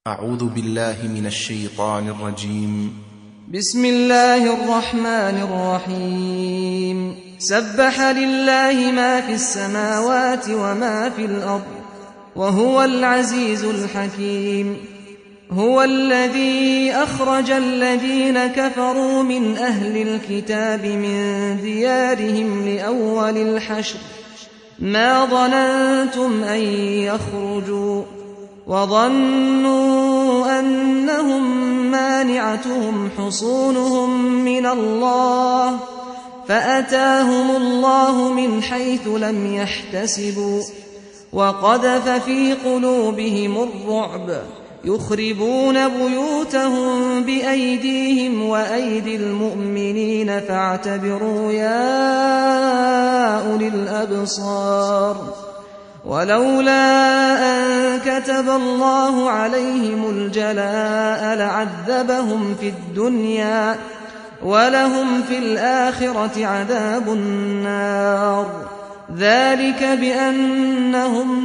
أعوذ بالله من الشيطان الرجيم. بسم الله الرحمن الرحيم. سبح لله ما في السماوات وما في الأرض وهو العزيز الحكيم. هو الذي أخرج الذين كفروا من أهل الكتاب من ديارهم لأول الحشر ما ظننتم أن يخرجوا وظنوا أنهم مانعتهم حصونهم من الله فأتاهم الله من حيث لم يحتسبوا وقذف في قلوبهم الرعب يخربون بيوتهم بأيديهم وأيدي المؤمنين فاعتبروا يا أولي الأبصار. ولولا أن كتب الله عليهم الجلاء لعذبهم في الدنيا ولهم في الآخرة عذاب النار. ذلك بأنهم